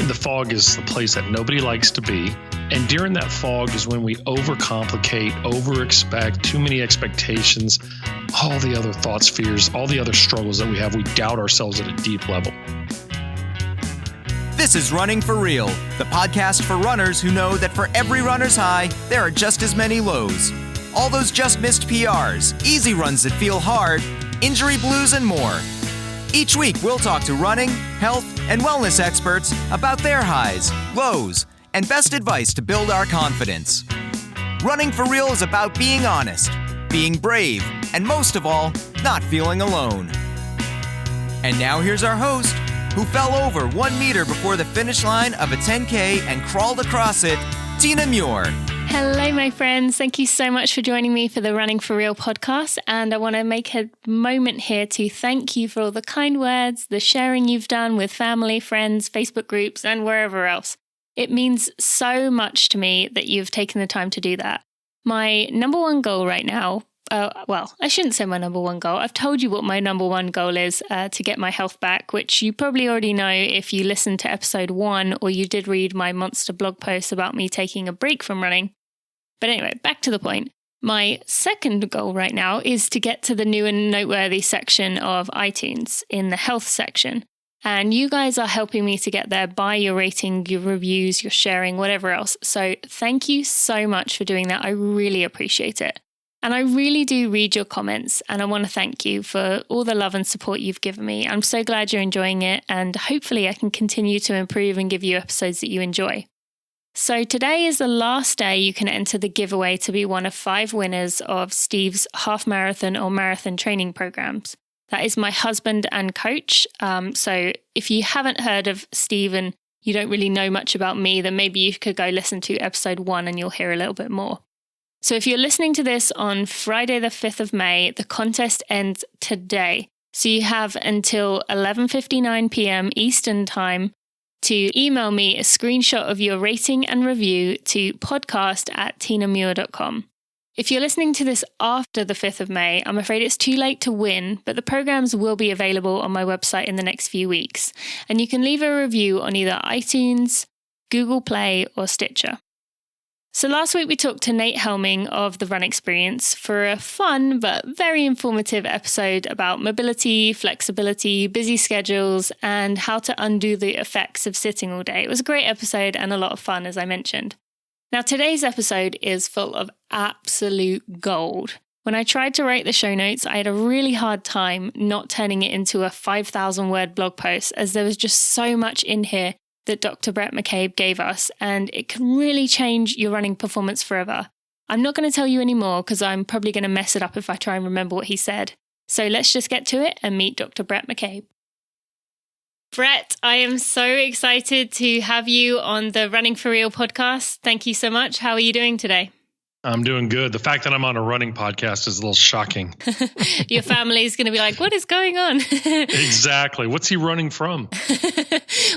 the fog is the place that nobody likes to be. And during that fog is when we overcomplicate, over-expect, too many expectations, all the other thoughts, fears, all the other struggles that we have. We doubt ourselves at a deep level. This is Running for Real, the podcast for runners who know that for every runner's high, there are just as many lows. All those just missed PRs, easy runs that feel hard, injury blues, and more. Each week, we'll talk to running, health, and wellness experts about their highs, lows, and best advice to build our confidence. Running for Real is about being honest, being brave, and most of all, not feeling alone. And now here's our host, who fell over 1 meter before the finish line of a 10K and crawled across it, Tina Muir. Hello, my friends. Thank you so much for joining me for the Running for Real podcast. And I want to make a moment here to thank you for all the kind words, the sharing you've done with family, friends, Facebook groups, and wherever else. It means so much to me that you've taken the time to do that. My number one goal right now, I shouldn't say my number one goal. I've told you what my number one goal is, to get my health back, which you probably already know if you listened to episode 1 or you did read my monster blog post about me taking a break from running. But anyway, back to the point. My second goal right now is to get to the new and noteworthy section of iTunes in the health section. And you guys are helping me to get there by your rating, your reviews, your sharing, whatever else. So thank you so much for doing that. I really appreciate it. And I really do read your comments, and I want to thank you for all the love and support you've given me. I'm so glad you're enjoying it, and hopefully I can continue to improve and give you episodes that you enjoy. So today is the last day you can enter the giveaway to be one of 5 winners of Steve's half marathon or marathon training programs. That is my husband and coach. So if you haven't heard of Steve and you don't really know much about me, then maybe you could go listen to episode 1 and you'll hear a little bit more. So if you're listening to this on Friday the 5th of May, the contest ends today. So you have until 11:59 p.m. Eastern Time to email me a screenshot of your rating and review to podcast@tinamuir.com. If you're listening to this after the 5th of May, I'm afraid it's too late to win, but the programs will be available on my website in the next few weeks. And you can leave a review on either iTunes, Google Play, or Stitcher. So last week we talked to Nate Helming of The Run Experience for a fun but very informative episode about mobility, flexibility, busy schedules, and how to undo the effects of sitting all day. It was a great episode and a lot of fun, as I mentioned. Now today's episode is full of absolute gold. When I tried to write the show notes, I had a really hard time not turning it into a 5,000-word blog post, as there was just so much in here that Dr. Bhrett McCabe gave us, and it can really change your running performance forever. I'm not going to tell you anymore because I'm probably going to mess it up if I try and remember what he said. So let's just get to it and meet Dr. Bhrett McCabe. Bhrett, I am so excited to have you on the Running for Real podcast. Thank you so much. How are you doing today? I'm doing good. The fact that I'm on a running podcast is a little shocking. Your family's going to be like, what is going on? Exactly. What's he running from?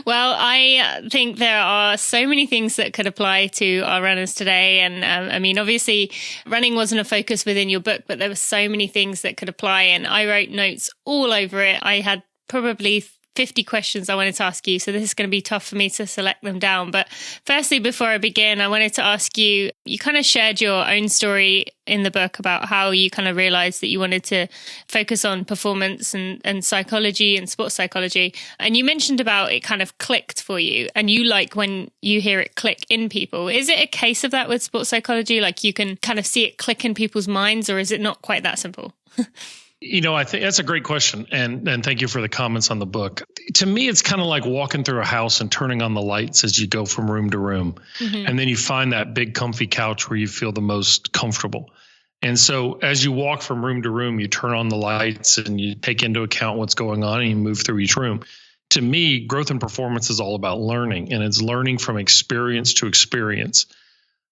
Well, I think there are so many things that could apply to our runners today. And obviously, running wasn't a focus within your book, but there were so many things that could apply. And I wrote notes all over it. I had probably 50 questions I wanted to ask you, so this is going to be tough for me to select them down. But firstly, before I begin, I wanted to ask you, you kind of shared your own story in the book about how you kind of realized that you wanted to focus on performance and psychology and sports psychology. And you mentioned about it kind of clicked for you, and you like when you hear it click in people. Is it a case of that with sports psychology? Like you can kind of see it click in people's minds, or is it not quite that simple? I think that's a great question. And thank you for the comments on the book. To me, it's kind of like walking through a house and turning on the lights as you go from room to room. Mm-hmm. And then you find that big comfy couch where you feel the most comfortable. And so as you walk from room to room, you turn on the lights and you take into account what's going on and you move through each room. To me, growth and performance is all about learning, and it's learning from experience to experience.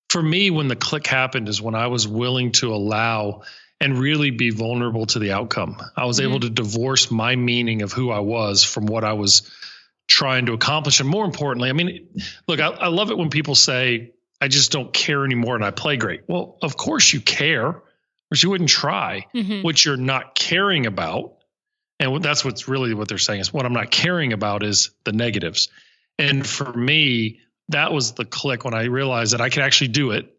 For me, when the click happened is when I was willing to allow and really be vulnerable to the outcome. I was able to divorce my meaning of who I was from what I was trying to accomplish. And more importantly, look, I love it when people say, I just don't care anymore and I play great. Well, of course you care, or you wouldn't try. Mm-hmm. What you're not caring about, and that's what's really what they're saying is what I'm not caring about is the negatives. And for me, that was the click when I realized that I could actually do it.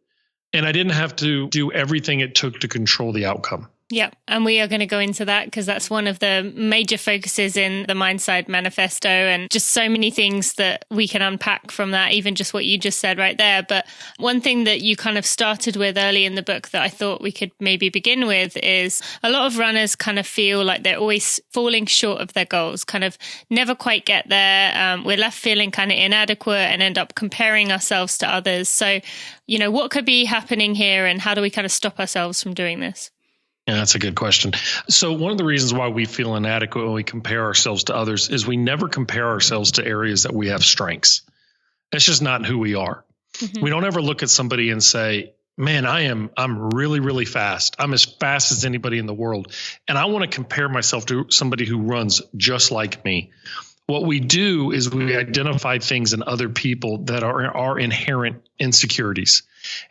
And I didn't have to do everything it took to control the outcome. Yeah. And we are going to go into that because that's one of the major focuses in the Mindside Manifesto, and just so many things that we can unpack from that, even just what you just said right there. But one thing that you kind of started with early in the book that I thought we could maybe begin with is a lot of runners kind of feel like they're always falling short of their goals, kind of never quite get there. We're left feeling kind of inadequate and end up comparing ourselves to others. So, what could be happening here, and how do we kind of stop ourselves from doing this? Yeah, that's a good question. So one of the reasons why we feel inadequate when we compare ourselves to others is we never compare ourselves to areas that we have strengths. That's just not who we are. Mm-hmm. We don't ever look at somebody and say, man, I'm really, really fast. I'm as fast as anybody in the world. And I want to compare myself to somebody who runs just like me. What we do is we identify things in other people that are inherent insecurities.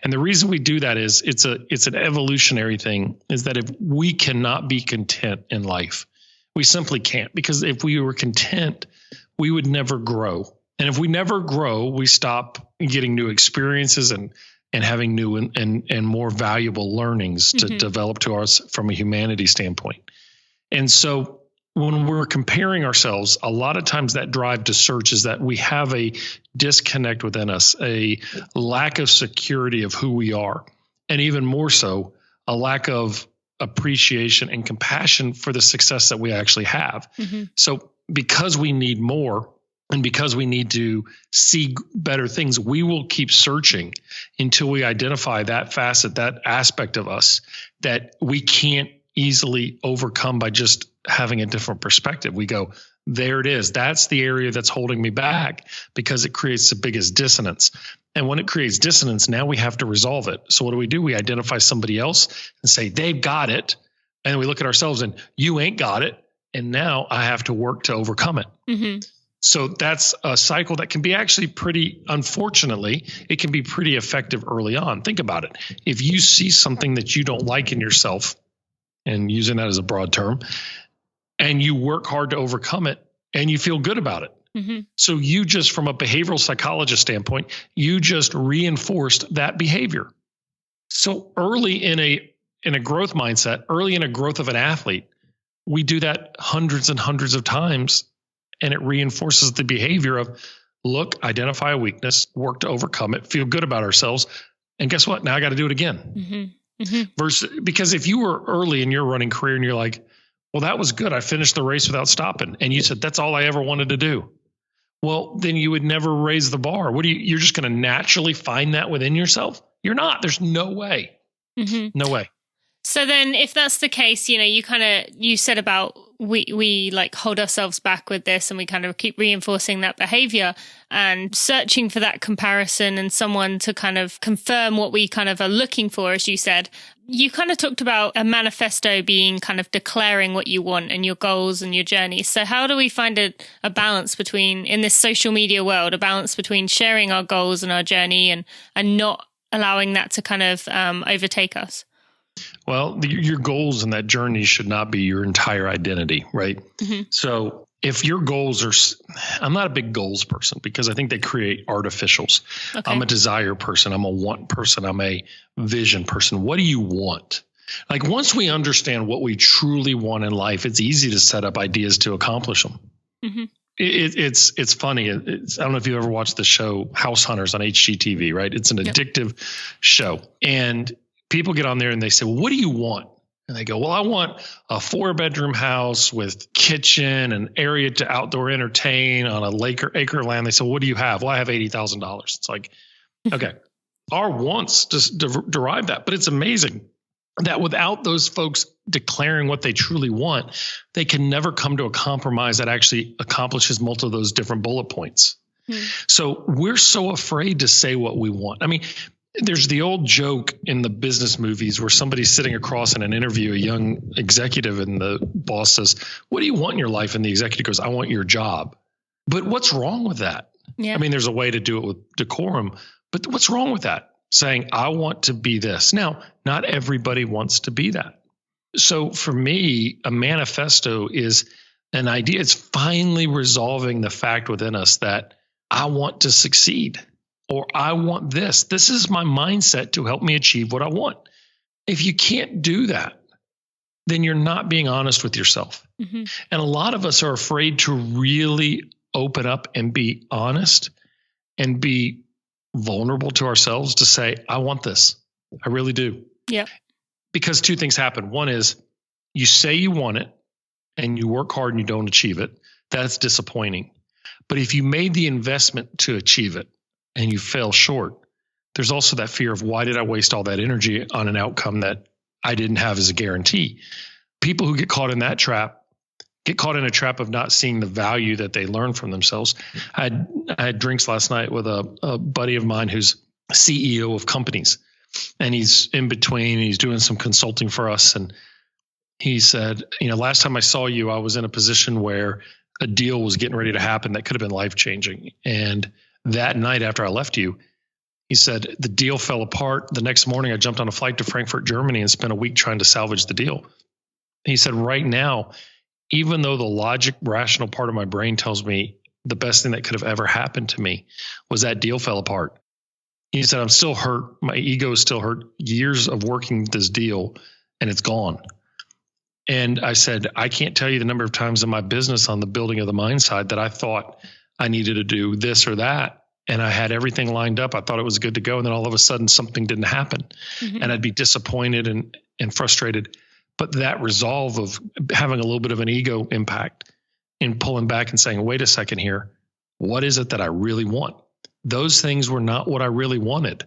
And the reason we do that is it's an evolutionary thing, is that if we cannot be content in life, we simply can't, because if we were content, we would never grow. And if we never grow, we stop getting new experiences and having new and more valuable learnings to develop to us from a humanity standpoint. And so when we're comparing ourselves, a lot of times that drive to search is that we have a disconnect within us, a lack of security of who we are, and even more so, a lack of appreciation and compassion for the success that we actually have. Mm-hmm. So because we need more and because we need to see better things, we will keep searching until we identify that facet, that aspect of us that we can't easily overcome by just having a different perspective. We go, there it is. That's the area that's holding me back, because it creates the biggest dissonance. And when it creates dissonance, now we have to resolve it. So what do? We identify somebody else and say, they've got it. And we look at ourselves and you ain't got it. And now I have to work to overcome it. Mm-hmm. So that's a cycle that can be actually unfortunately, it can be pretty effective early on. Think about it. If you see something that you don't like in yourself, and using that as a broad term, and you work hard to overcome it, and you feel good about it. Mm-hmm. So you just, from a behavioral psychologist standpoint, you just reinforced that behavior. So early in a growth mindset, early in a growth of an athlete, we do that hundreds and hundreds of times, and it reinforces the behavior of, look, identify a weakness, work to overcome it, feel good about ourselves, and guess what? Now I got to do it again. Mm-hmm. Mm-hmm. Versus, because if you were early in your running career and you're like, well, that was good, I finished the race without stopping, and you said, that's all I ever wanted to do. Well, then you would never raise the bar. You're just going to naturally find that within yourself? You're not. There's no way. Mm-hmm. No way. So then if that's the case, you said about we like hold ourselves back with this, and we kind of keep reinforcing that behavior and searching for that comparison and someone to kind of confirm what we kind of are looking for, as you said. You kind of talked about a manifesto being kind of declaring what you want and your goals and your journey. So how do we find a balance between, in this social media world, a balance between sharing our goals and our journey and not allowing that to kind of overtake us? Well, your goals in that journey should not be your entire identity, right? Mm-hmm. So if your goals are, I'm not a big goals person because I think they create artificials. Okay. I'm a desire person. I'm a want person. I'm a vision person. What do you want? Like, once we understand what we truly want in life, it's easy to set up ideas to accomplish them. Mm-hmm. It's funny. I don't know if you ever watched the show House Hunters on HGTV, right? It's an addictive show. And people get on there and they say, well, what do you want? And they go, well, I want a 4-bedroom house with kitchen and area to outdoor entertain on a acre of land. They say, well, what do you have? Well, I have $80,000. It's like, okay, our wants just derive that. But it's amazing that without those folks declaring what they truly want, they can never come to a compromise that actually accomplishes multiple of those different bullet points. So we're so afraid to say what we want. I mean, there's the old joke in the business movies where somebody's sitting across in an interview, a young executive, and the boss says, what do you want in your life? And the executive goes, I want your job. But what's wrong with that? Yeah. I mean, there's a way to do it with decorum, but what's wrong with that? Saying, I want to be this. Now, not everybody wants to be that. So for me, a manifesto is an idea. It's finally resolving the fact within us that I want to succeed, or I want this. This is my mindset to help me achieve what I want. If you can't do that, then you're not being honest with yourself. Mm-hmm. And a lot of us are afraid to really open up and be honest and be vulnerable to ourselves to say, I want this. I really do. Yeah. Because two things happen. One is you say you want it and you work hard and you don't achieve it. That's disappointing. But if you made the investment to achieve it and you fell short, there's also that fear of, why did I waste all that energy on an outcome that I didn't have as a guarantee? People who get caught in that trap get caught in a trap of not seeing the value that they learn from themselves. I had drinks last night with a buddy of mine who's CEO of companies, and he's in between. He's doing some consulting for us. And he said, last time I saw you, I was in a position where a deal was getting ready to happen that could have been life-changing. And that night after I left you, he said, the deal fell apart. The next morning, I jumped on a flight to Frankfurt, Germany, and spent a week trying to salvage the deal. He said, right now, even though the logic, rational part of my brain tells me the best thing that could have ever happened to me was that deal fell apart. He said, I'm still hurt. My ego is still hurt. Years of working this deal, and it's gone. And I said, I can't tell you the number of times in my business on the building of the mind side that I thought I needed to do this or that. And I had everything lined up. I thought it was good to go. And then all of a sudden something didn't happen. Mm-hmm. And I'd be disappointed and frustrated. But that resolve of having a little bit of an ego impact and pulling back and saying, wait a second here, what is it that I really want? Those things were not what I really wanted.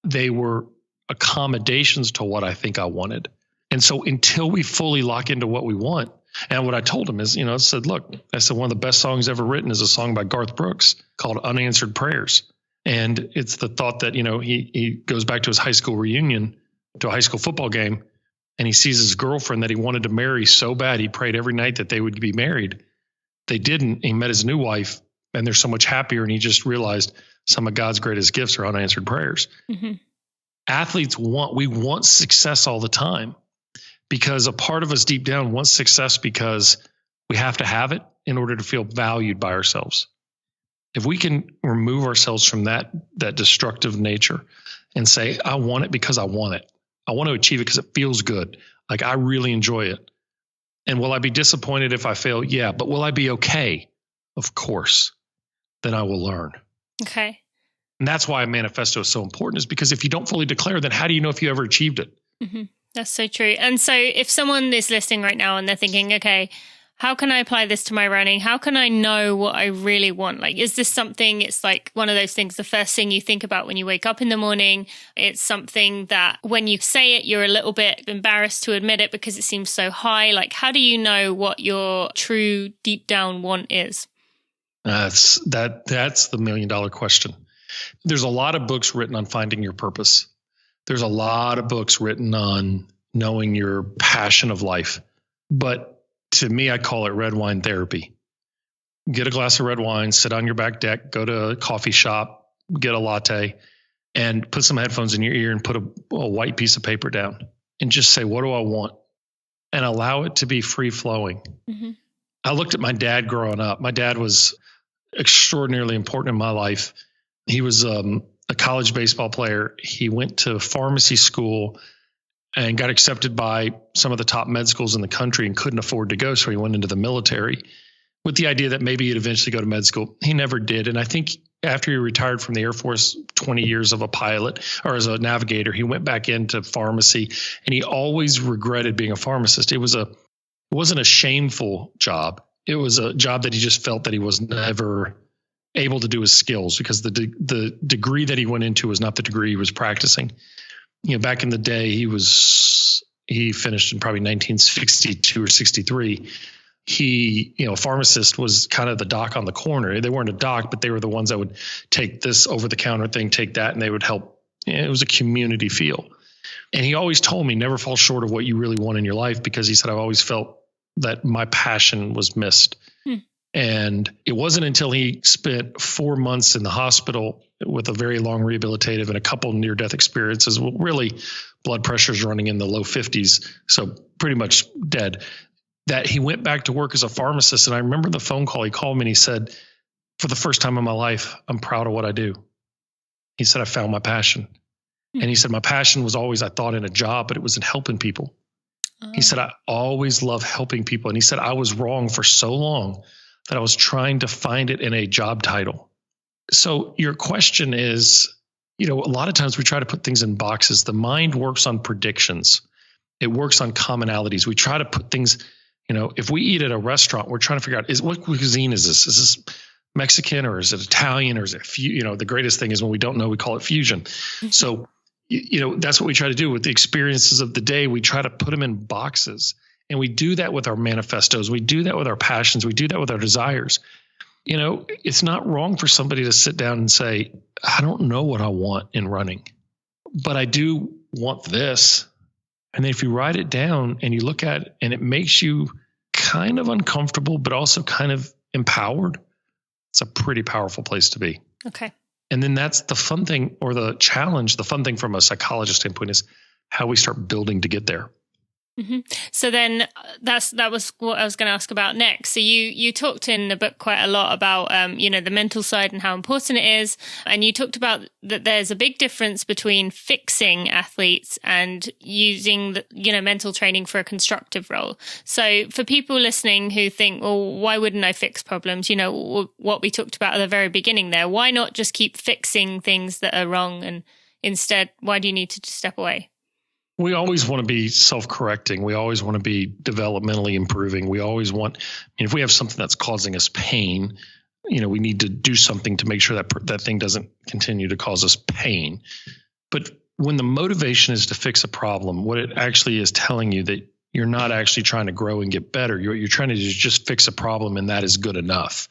They were accommodations to what I think I wanted. And so until we fully lock into what we want, and what I told him is, I said, look, one of the best songs ever written is a song by Garth Brooks called Unanswered Prayers. And it's the thought that, he goes back to his high school reunion, to a high school football game, and he sees his girlfriend that he wanted to marry so bad. He prayed every night that they would be married. They didn't. He met his new wife, and they're so much happier. And he just realized some of God's greatest gifts are unanswered prayers. Mm-hmm. Athletes we want success all the time, because a part of us deep down wants success because we have to have it in order to feel valued by ourselves. If we can remove ourselves from that destructive nature and say, I want it because I want it. I want to achieve it because it feels good. Like I really enjoy it. And will I be disappointed if I fail? Yeah. But will I be okay? Of course. Then I will learn. Okay. And that's why a manifesto is so important, is because if you don't fully declare, then how do you know if you ever achieved it? Mm-hmm. That's so true. And so if someone is listening right now and they're thinking, okay, how can I apply this to my running? How can I know what I really want? Like, is this something, it's like one of those things, the first thing you think about when you wake up in the morning? It's something that when you say it, you're a little bit embarrassed to admit it because it seems so high. Like, how do you know what your true deep down want is? That's the $1 million question. There's a lot of books written on finding your purpose. There's a lot of books written on knowing your passion of life. But to me, I call it red wine therapy. Get a glass of red wine, sit on your back deck, go to a coffee shop, get a latte, and put some headphones in your ear and put a white piece of paper down and just say, what do I want? And allow it to be free flowing. Mm-hmm. I looked at my dad growing up. My dad was extraordinarily important in my life. He was a college baseball player. He went to pharmacy school and got accepted by some of the top med schools in the country and couldn't afford to go. So he went into the military with the idea that maybe he'd eventually go to med school. He never did. And I think after he retired from the Air Force, 20 years of a pilot or as a navigator, he went back into pharmacy, and he always regretted being a pharmacist. It wasn't a shameful job. It was a job that he just felt that he was never able to do his skills, because the degree that he went into was not the degree he was practicing. Back in the day, he finished in probably 1962 or 63. A pharmacist was kind of the doc on the corner. They weren't a doc, but they were the ones that would take this over-the-counter thing, take that, and they would help. It was a community feel. And he always told me, never fall short of what you really want in your life, because he said, I've always felt that my passion was missed. And it wasn't until he spent 4 months in the hospital with a very long rehabilitative and a couple near-death experiences, really blood pressure's running in the low 50s, so pretty much dead, that he went back to work as a pharmacist. And I remember the phone call. He called me and he said, for the first time in my life, I'm proud of what I do. He said, I found my passion. And he said, my passion was always, I thought, in a job, but it was in helping people. He said, I always love helping people. And he said, I was wrong for so long that I was trying to find it in a job title. So your question is, a lot of times we try to put things in boxes. The mind works on predictions. It works on commonalities. We try to put things, if we eat at a restaurant, we're trying to figure out, what cuisine is this? Is this Mexican or is it Italian or is it, the greatest thing is when we don't know, we call it fusion. So, that's what we try to do with the experiences of the day. We try to put them in boxes, and we do that with our manifestos. We do that with our passions. We do that with our desires. It's not wrong for somebody to sit down and say, I don't know what I want in running, but I do want this. And then if you write it down and you look at it and it makes you kind of uncomfortable, but also kind of empowered, it's a pretty powerful place to be. Okay. And then that's the fun thing, or the challenge. The fun thing from a psychologist standpoint is how we start building to get there. Mm-hmm. So then that was what I was going to ask about next. So you talked in the book quite a lot about, the mental side and how important it is. And you talked about that there's a big difference between fixing athletes and using, mental training for a constructive role. So for people listening who think, well, why wouldn't I fix problems? What we talked about at the very beginning there, why not just keep fixing things that are wrong? And instead, why do you need to step away? We always want to be self-correcting. We always want to be developmentally improving. We always want, if we have something that's causing us pain, we need to do something to make sure that thing doesn't continue to cause us pain. But when the motivation is to fix a problem, what it actually is telling you that you're not actually trying to grow and get better. You're trying to just fix a problem, and that is good enough.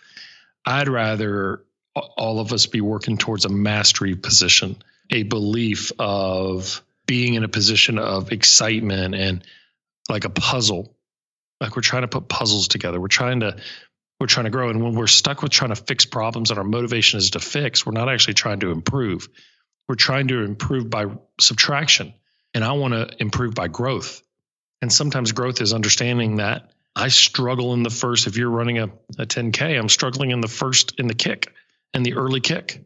I'd rather all of us be working towards a mastery position, a belief of being in a position of excitement and like a puzzle, like we're trying to put puzzles together. We're trying to grow. And when we're stuck with trying to fix problems and our motivation is to fix, we're not actually trying to improve. We're trying to improve by subtraction. And I want to improve by growth. And sometimes growth is understanding that I struggle in the first, if you're running a 10K, I'm struggling in the kick, in the early kick.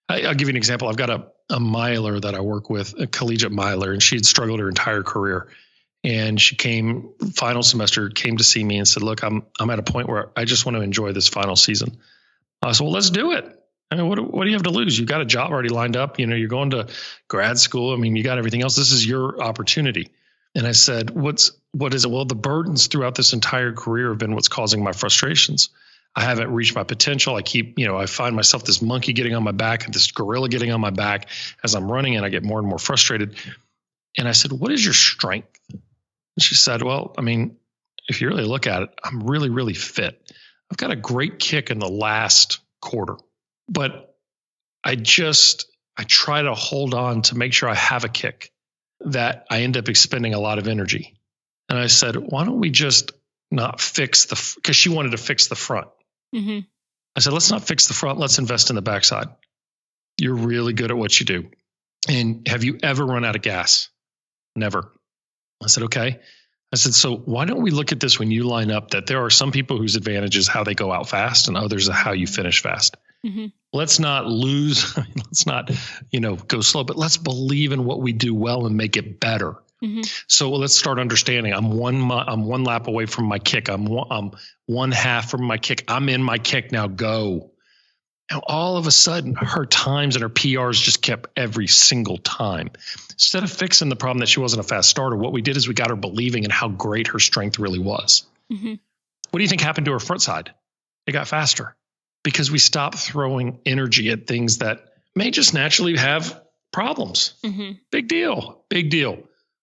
I'll give you an example. I've got a miler that I work with, a collegiate miler, and she had struggled her entire career. And she final semester, came to see me and said, look, I'm at a point where I just want to enjoy this final season. I said, well, let's do it. I mean, what do you have to lose? You've got a job already lined up. You're going to grad school. I mean, you got everything else. This is your opportunity. And I said, what is it? Well, the burdens throughout this entire career have been what's causing my frustrations. I haven't reached my potential. I find myself this monkey getting on my back and this gorilla getting on my back as I'm running, and I get more and more frustrated. And I said, what is your strength? And she said, well, I mean, if you really look at it, I'm really, really fit. I've got a great kick in the last quarter, but I try to hold on to make sure I have a kick that I end up expending a lot of energy. And I said, why don't we just not fix because she wanted to fix the front. Mm-hmm. I said, let's not fix the front. Let's invest in the backside. You're really good at what you do. And have you ever run out of gas? Never. I said, okay. I said, so why don't we look at this when you line up that there are some people whose advantage is how they go out fast and others are how you finish fast. Mm-hmm. Let's not lose. Let's not, go slow, but let's believe in what we do well and make it better. Mm-hmm. So let's start understanding. I'm one lap away from my kick. I'm one half from my kick. I'm in my kick now. Go. And all of a sudden, her times and her PRs just kept every single time. Instead of fixing the problem that she wasn't a fast starter, what we did is we got her believing in how great her strength really was. Mm-hmm. What do you think happened to her front side? It got faster because we stopped throwing energy at things that may just naturally have problems. Mm-hmm. Big deal. Big deal.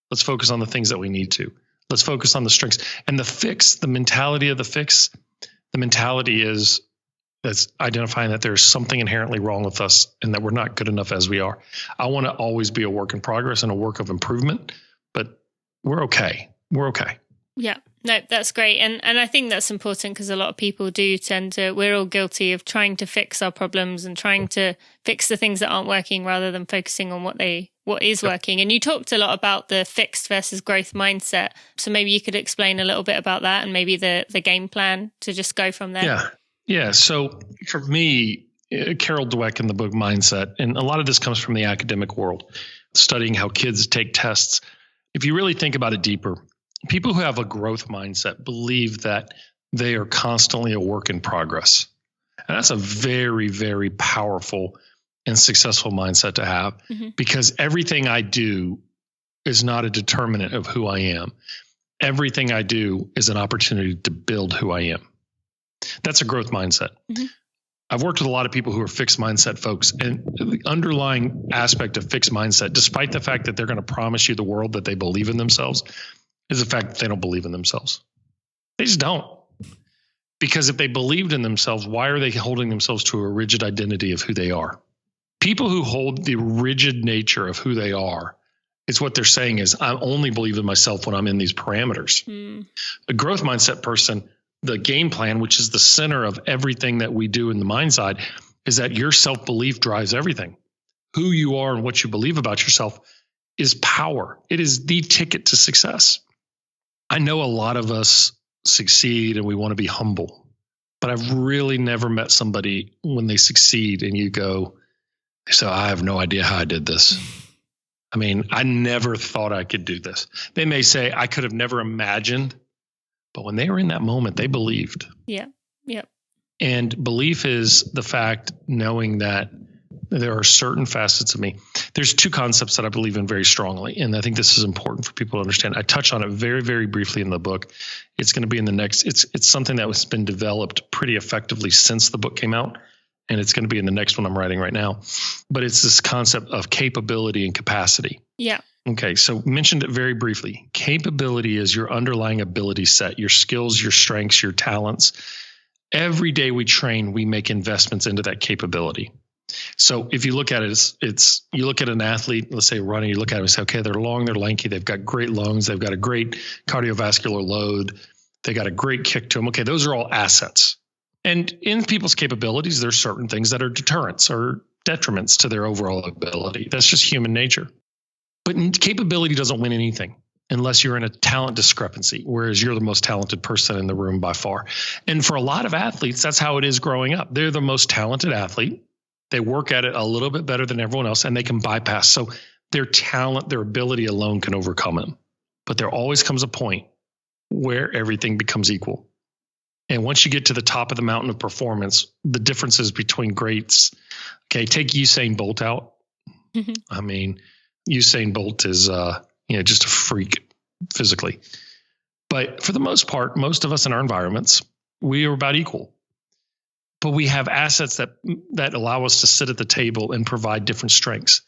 Let's focus on the things that we need to. Let's focus on the strengths. And the mentality of the fix, the mentality is that's identifying that there's something inherently wrong with us and that we're not good enough as we are. I want to always be a work in progress and a work of improvement, but we're okay. We're okay. Yeah, no, that's great. And I think that's important because a lot of people do we're all guilty of trying to fix our problems and trying to fix the things that aren't working rather than focusing on what is working. And you talked a lot about the fixed versus growth mindset. So maybe you could explain a little bit about that and maybe the game plan to just go from there. Yeah. Yeah. So for me, Carol Dweck in the book Mindset, and a lot of this comes from the academic world, studying how kids take tests. If you really think about it deeper, people who have a growth mindset believe that they are constantly a work in progress. And that's a very, very powerful and successful mindset to have, because everything I do is not a determinant of who I am. Everything I do is an opportunity to build who I am. That's a growth mindset. I've worked with a lot of people who are fixed mindset folks, and the underlying aspect of fixed mindset, despite the fact that they're going to promise you the world that they believe in themselves, is the fact that they don't believe in themselves. They just don't. Because if they believed in themselves, why are they holding themselves to a rigid identity of who they are? People who hold the rigid nature of who they are, it's what they're saying is, I only believe in myself when I'm in these parameters. A growth mindset person, the game plan, which is the center of everything that we do in the mind side, is that your self-belief drives everything. Who you are and what you believe about yourself is power. It is the ticket to success. I know a lot of us succeed and we want to be humble, but I've really never met somebody when they succeed and you go, so I have no idea how I did this. I mean, I never thought I could do this. They may say I could have never imagined, but when they were in that moment, they believed. Yeah. Yep. And belief is the fact, knowing that there are certain facets of me. There's two concepts that I believe in very strongly, and I think this is important for people to understand. I touch on it very, very briefly in the book. It's going to be in the next. It's something that has been developed pretty effectively since the book came out, and it's going to be in the next one I'm writing right now. But it's this concept of capability and capacity. Yeah. Okay, so mentioned it very briefly. Capability is your underlying ability set, your skills, your strengths, your talents. Every day we train, we make investments into that capability. So if you look at it, it's you look at an athlete, let's say running, you look at them and say, okay, they're long, they're lanky, they've got great lungs, they've got a great cardiovascular load, they got a great kick to them. Okay, those are all assets. And in people's capabilities, there's certain things that are deterrents or detriments to their overall ability. That's just human nature. But capability doesn't win anything unless you're in a talent discrepancy, whereas you're the most talented person in the room by far. And for a lot of athletes, that's how it is growing up. They're the most talented athlete. They work at it a little bit better than everyone else, and they can bypass. So their talent, their ability alone can overcome them. But there always comes a point where everything becomes equal. And once you get to the top of the mountain of performance, the differences between greats, okay, take Usain Bolt out. I mean, Usain Bolt is, just a freak physically. But for the most part, most of us in our environments, we are about equal. But we have assets that allow us to sit at the table and provide different strengths.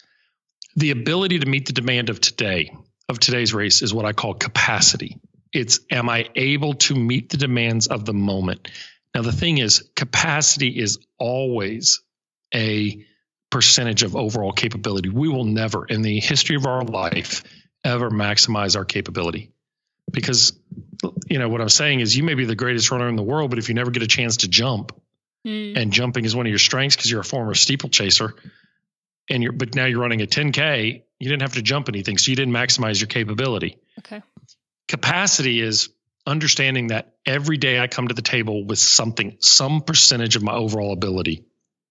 The ability to meet the demand of today's race is what I call capacity. It's, am I able to meet the demands of the moment? Now, the thing is, capacity is always a percentage of overall capability. We will never, in the history of our life, ever maximize our capability. Because, what I'm saying is, you may be the greatest runner in the world, but if you never get a chance to jump, and jumping is one of your strengths because you're a former steeplechaser, but now you're running a 10K, you didn't have to jump anything, so you didn't maximize your capability. Okay. Capacity is understanding that every day I come to the table with some percentage of my overall ability.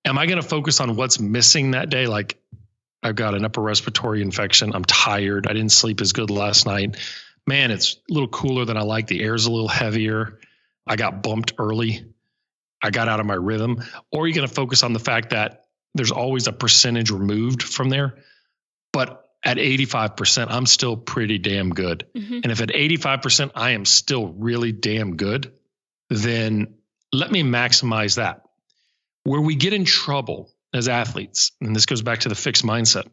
Am I going to focus on what's missing that day? Like, I've got an upper respiratory infection. I'm tired. I didn't sleep as good last night. Man, it's a little cooler than I like. The air's a little heavier. I got bumped early. I got out of my rhythm. Or are you going to focus on the fact that there's always a percentage removed from there? But at 85%, I'm still pretty damn good. And if at 85%, I am still really damn good, then let me maximize that. Where we get in trouble as athletes, and this goes back to the fixed mindset,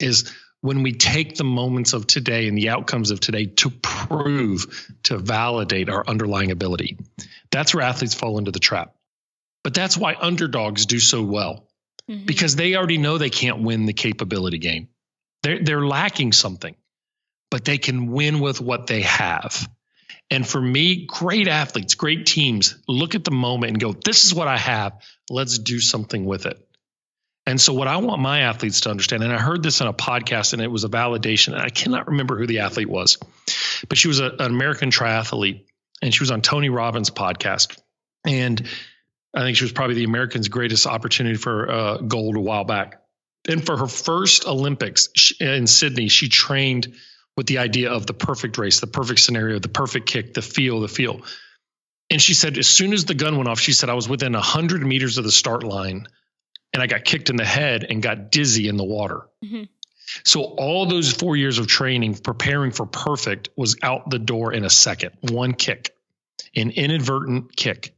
is when we take the moments of today and the outcomes of today to prove, to validate our underlying ability. That's where athletes fall into the trap. But that's why underdogs do so well, because they already know they can't win the capability game. They're lacking something, but they can win with what they have. And for me, great athletes, great teams look at the moment and go, this is what I have. Let's do something with it. And so what I want my athletes to understand, and I heard this in a podcast and it was a validation, and I cannot remember who the athlete was, but she was an American triathlete and she was on Tony Robbins' podcast. And I think she was probably the Americans' greatest opportunity for gold a while back. And for her first Olympics in Sydney, she trained with the idea of the perfect race, the perfect scenario, the perfect kick, the feel. And she said, as soon as the gun went off, she said, I was within 100 meters of the start line and I got kicked in the head and got dizzy in the water. Mm-hmm. So all those 4 years of training, preparing for perfect, was out the door in a second. One kick, an inadvertent kick.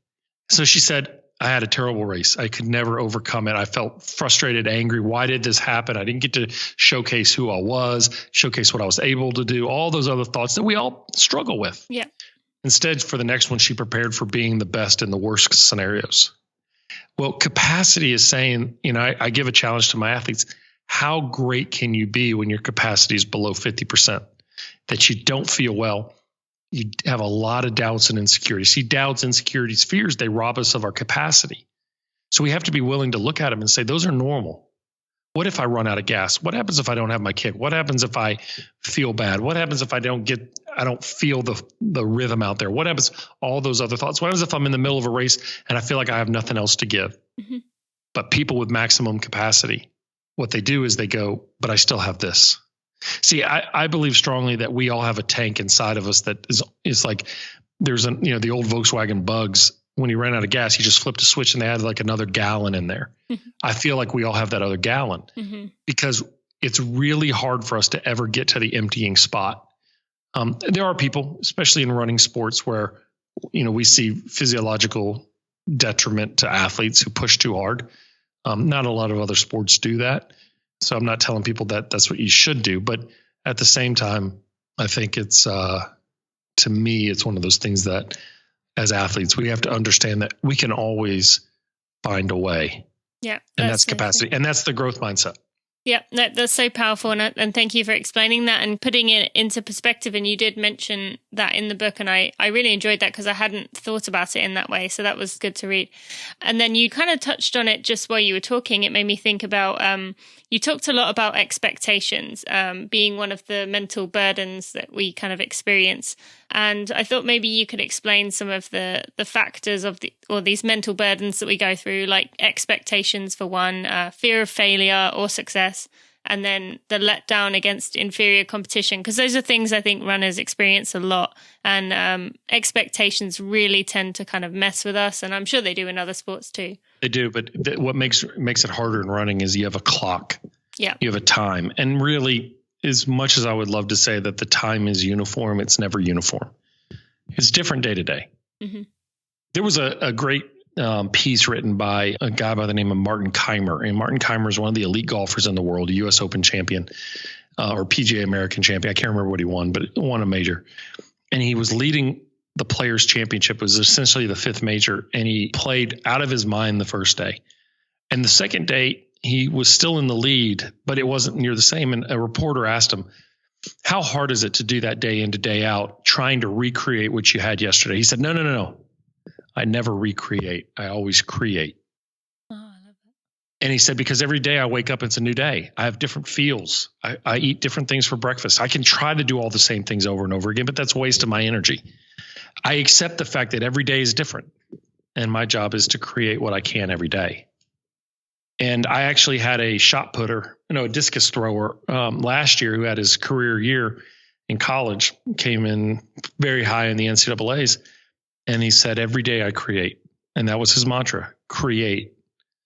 So she said, I had a terrible race. I could never overcome it. I felt frustrated, angry. Why did this happen? I didn't get to showcase who I was, showcase what I was able to do, all those other thoughts that we all struggle with. Yeah. Instead, for the next one, she prepared for being the best in the worst scenarios. Well, capacity is saying, I give a challenge to my athletes. How great can you be when your capacity is below 50%? That you don't feel well. You have a lot of doubts and insecurities. See, doubts, insecurities, fears, they rob us of our capacity. So we have to be willing to look at them and say, those are normal. What if I run out of gas? What happens if I don't have my kick? What happens if I feel bad? What happens if I don't feel the rhythm out there? What happens? All those other thoughts. What happens if I'm in the middle of a race and I feel like I have nothing else to give? Mm-hmm. But people with maximum capacity, what they do is they go, but I still have this. See, I believe strongly that we all have a tank inside of us that is like, there's the old Volkswagen Bugs. When he ran out of gas, he just flipped a switch and they had like another gallon in there. Mm-hmm. I feel like we all have that other gallon because it's really hard for us to ever get to the emptying spot. There are people, especially in running sports, where, we see physiological detriment to athletes who push too hard. Not a lot of other sports do that. So I'm not telling people that that's what you should do. But at the same time, I think it's, to me, it's one of those things that as athletes, we have to understand that we can always find a way. Yeah. And that's capacity. And that's the growth mindset. Yeah, that's so powerful. And thank you for explaining that and putting it into perspective. And you did mention that in the book. And I really enjoyed that because I hadn't thought about it in that way. So that was good to read. And then you kind of touched on it just while you were talking. It made me think about, you talked a lot about expectations being one of the mental burdens that we kind of experience. And I thought maybe you could explain some of the factors of these mental burdens that we go through, like expectations for one, fear of failure or success, and then the letdown against inferior competition. Because those are things I think runners experience a lot. And expectations really tend to kind of mess with us. And I'm sure they do in other sports too. They do. But what makes it harder in running is you have a clock. Yeah. You have a time. And really, as much as I would love to say that the time is uniform, it's never uniform. It's different day to day. Mm-hmm. There was a great piece written by a guy by the name of Martin Keimer. And Martin Keimer is one of the elite golfers in the world, a U.S. Open champion or PGA American champion. I can't remember what he won, but won a major. And he was leading the Players' Championship. It was essentially the fifth major. And he played out of his mind the first day. And the second day, he was still in the lead, but it wasn't near the same. And a reporter asked him, how hard is it to do that day in to day out, trying to recreate what you had yesterday? He said, no. I never recreate. I always create. Oh, I love that. And he said, because every day I wake up, it's a new day. I have different feels. I eat different things for breakfast. I can try to do all the same things over and over again, but that's a waste of my energy. I accept the fact that every day is different. And my job is to create what I can every day. And I actually had a shot putter, a discus thrower last year who had his career year in college, came in very high in the NCAAs. And he said, every day I create. And that was his mantra: create,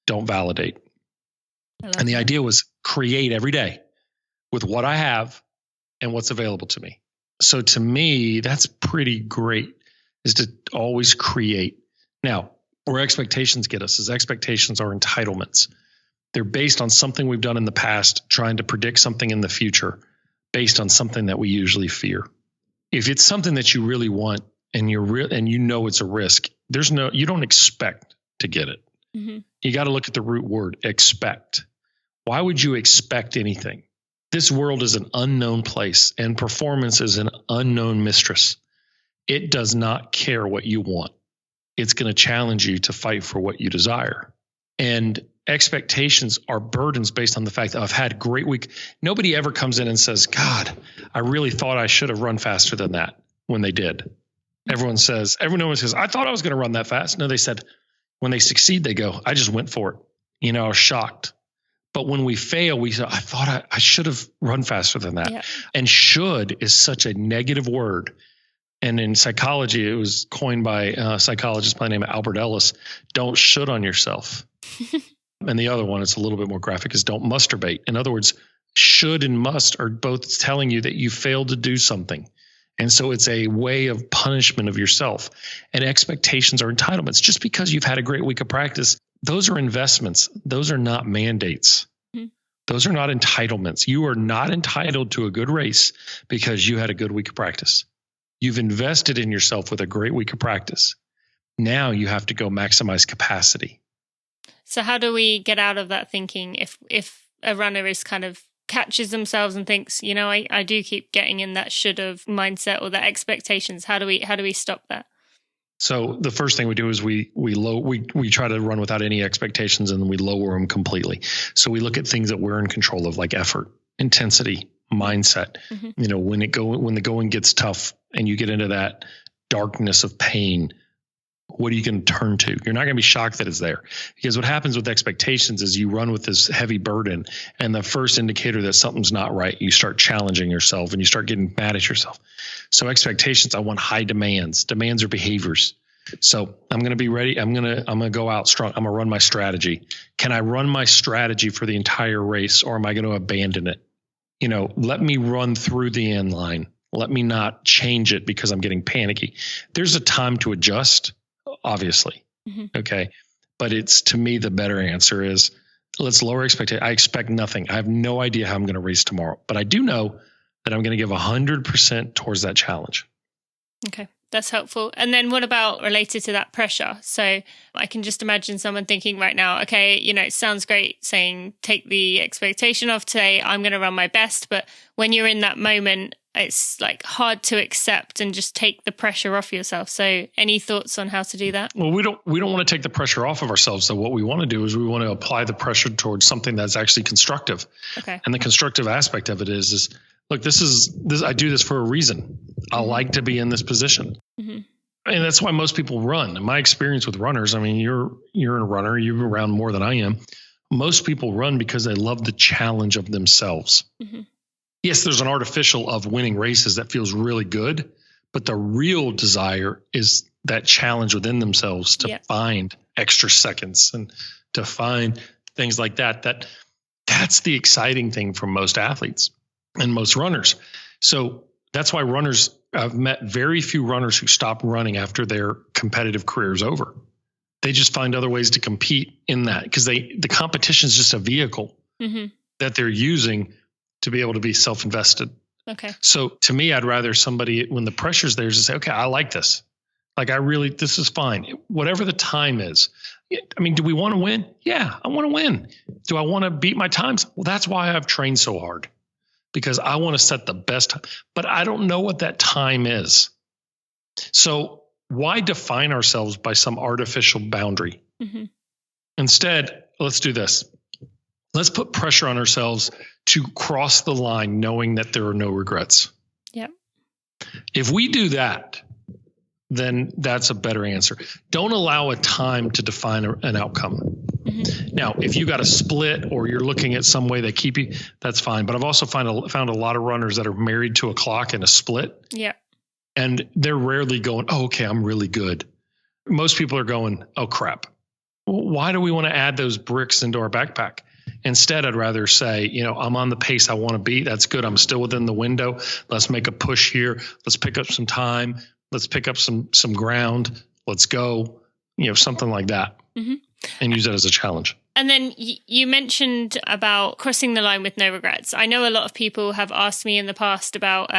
don't validate. And the idea was create every day with what I have and what's available to me. So to me, that's pretty great, is to always create. Now, where expectations get us is expectations are entitlements. They're based on something we've done in the past, trying to predict something in the future based on something that we usually fear. If it's something that you really want, and it's a risk, you don't expect to get it. Mm-hmm. You got to look at the root word, expect. Why would you expect anything? This world is an unknown place, and performance is an unknown mistress. It does not care what you want. It's going to challenge you to fight for what you desire. And expectations are burdens based on the fact that I've had a great week. Nobody ever comes in and says, God, I really thought I should have run faster than that when they did. Everyone says, I thought I was going to run that fast. No, they said, When they succeed, they go, I just went for it. I was shocked. But when we fail, we say, I thought I should have run faster than that. Yeah. And should is such a negative word. And in psychology, it was coined by a psychologist by the name of Albert Ellis. Don't should on yourself. And the other one, it's a little bit more graphic, is don't masturbate. In other words, should and must are both telling you that you failed to do something. And so it's a way of punishment of yourself. And expectations are entitlements. Just because you've had a great week of practice, those are investments. Those are not mandates. Mm-hmm. Those are not entitlements. You are not entitled to a good race because you had a good week of practice. You've invested in yourself with a great week of practice. Now you have to go maximize capacity. So how do we get out of that thinking if a runner is kind of catches themselves and thinks, I do keep getting in that should have mindset or that expectations? How do we stop that? So the first thing we do is we try to run without any expectations, and then we lower them completely. So we look at things that we're in control of, like effort, intensity, mindset. Mm-hmm. When the going gets tough and you get into that darkness of pain, what are you going to turn to? You're not going to be shocked that it's there, because what happens with expectations is you run with this heavy burden, and the first indicator that something's not right, you start challenging yourself and you start getting mad at yourself. So expectations, I want high demands. Demands are behaviors. So I'm going to be ready. I'm going to go out strong. I'm going to run my strategy. Can I run my strategy for the entire race, or am I going to abandon it? Let me run through the end line. Let me not change it because I'm getting panicky. There's a time to adjust, obviously. Mm-hmm. Okay. But to me, the better answer is let's lower expectations. I expect nothing. I have no idea how I'm going to race tomorrow, but I do know that I'm going to give 100% towards that challenge. Okay. That's helpful. And then what about related to that pressure? So I can just imagine someone thinking right now, okay, it sounds great saying take the expectation off today, I'm going to run my best. But when you're in that moment, it's like hard to accept and just take the pressure off yourself. So any thoughts on how to do that? Well, we don't want to take the pressure off of ourselves. So what we want to do is we want to apply the pressure towards something that's actually constructive. Okay. And the constructive aspect of it is look, this I do this for a reason. I like to be in this position. Mm-hmm. And that's why most people run. In my experience with runners, I mean, you're a runner, you're around more than I am. Most people run because they love the challenge of themselves. Mm-hmm. Yes, there's an artificial of winning races that feels really good, but the real desire is that challenge within themselves to find extra seconds and to find things like that. That's the exciting thing for most athletes and most runners. So that's why I've met very few runners who stop running after their competitive career is over. They just find other ways to compete in that, because the competition is just a vehicle that they're using to be able to be self-invested. Okay. So to me, I'd rather somebody, when the pressure's there, just say, okay, I like this. Like this is fine. Whatever the time is. I mean, do we want to win? Yeah, I want to win. Do I want to beat my times? Well, that's why I've trained so hard, because I want to set the best time, but I don't know what that time is. So why define ourselves by some artificial boundary? Mm-hmm. Instead, let's do this. Let's put pressure on ourselves to cross the line, knowing that there are no regrets. Yep. If we do that, then that's a better answer. Don't allow a time to define an outcome. Mm-hmm. Now, if you got a split or you're looking at some way that keep you, that's fine. But I've also found a lot of runners that are married to a clock and a split. Yeah. And they're rarely going, oh, okay, I'm really good. Most people are going, oh, crap. Why do we want to add those bricks into our backpack? Instead, I'd rather say, I'm on the pace I want to be. That's good. I'm still within the window. Let's make a push here. Let's pick up some time. Let's pick up some ground. Let's go, something like that, and use that as a challenge. And then you mentioned about crossing the line with no regrets. I know a lot of people have asked me in the past about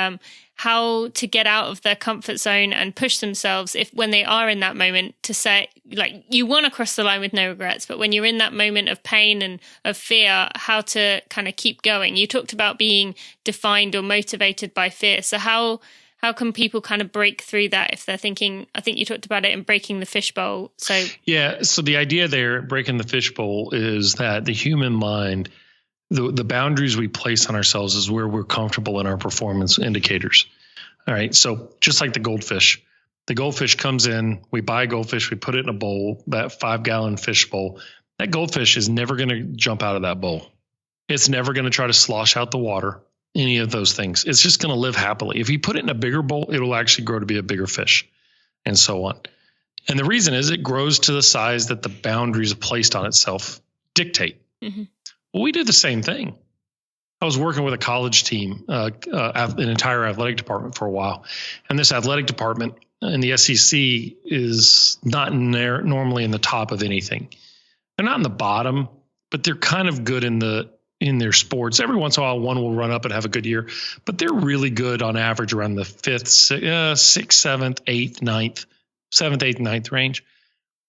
how to get out of their comfort zone and push themselves when they are in that moment, to say, like, you want to cross the line with no regrets, but when you're in that moment of pain and of fear, how to kind of keep going. You talked about being defined or motivated by fear. So how can people kind of break through that if they're thinking, I think you talked about it in breaking the fishbowl. So the idea there, breaking the fishbowl, is that the human mind, the boundaries we place on ourselves is where we're comfortable in our performance indicators. All right. So just like the goldfish, The goldfish comes in, we buy a goldfish, we put it in a bowl, that 5-gallon fish bowl. That goldfish is never going to jump out of that bowl. It's never going to try to slosh out the water, any of those things. It's just going to live happily. If you put it in a bigger bowl, it'll actually grow to be a bigger fish, and so on. And the reason is it grows to the size that the boundaries placed on itself dictate. Mm-hmm. Well, we do the same thing. I was working with a college team, an entire athletic department for a while. And this athletic department in the SEC is not normally in the top of anything. They're not in the bottom, but they're kind of good in their sports. Every once in a while, one will run up and have a good year, but they're really good on average around the 5th, 6th, 7th, 8th, 9th, 7th, 8th, 9th range.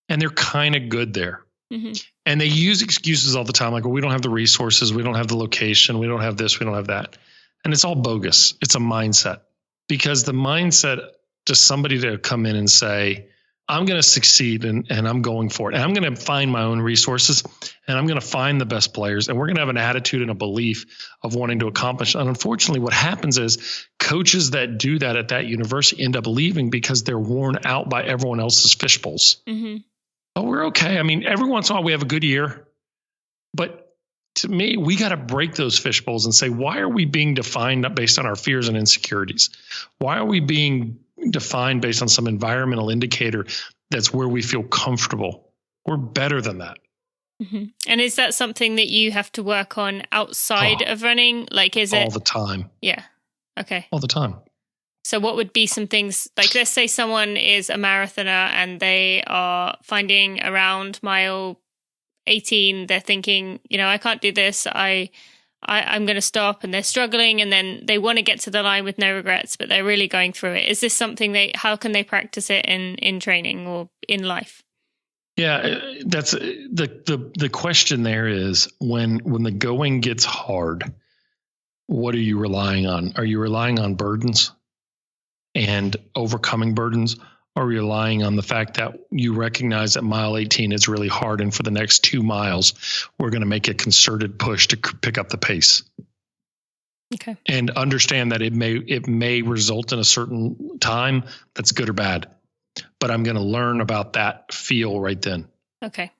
And they're kind of good there. Mm-hmm. And they use excuses all the time, like, well, we don't have the resources, we don't have the location, we don't have this, we don't have that. And it's all bogus. It's a mindset, because the mindset to somebody to come in and say, I'm going to succeed and I'm going for it. And I'm going to find my own resources and I'm going to find the best players. And we're going to have an attitude and a belief of wanting to accomplish. And unfortunately, what happens is coaches that do that at that university end up leaving because they're worn out by everyone else's fish bowls. Mm-hmm. Oh, we're okay. I mean, every once in a while we have a good year, but to me, we got to break those fish bowls and say, why are we being defined based on our fears and insecurities? Why are we being defined based on some environmental indicator that's where we feel comfortable? We're better than that. Mm-hmm. And is that something that you have to work on outside of running? Like, is it all the time? Yeah. Okay. All the time. So what would be some things, like, let's say someone is a marathoner and they are finding around mile 18, they're thinking, I can't do this. I'm going to stop, and they're struggling, and then they want to get to the line with no regrets, but they're really going through it. Is this something how can they practice it in training or in life? Yeah, that's the question there is when the going gets hard, what are you relying on? Are you relying on burdens and overcoming burdens? Or are you relying on the fact that you recognize that mile 18 is really hard, and for the next 2 miles, we're going to make a concerted push to pick up the pace? Okay. And understand that it may result in a certain time that's good or bad, but I'm going to learn about that feel right then. Okay,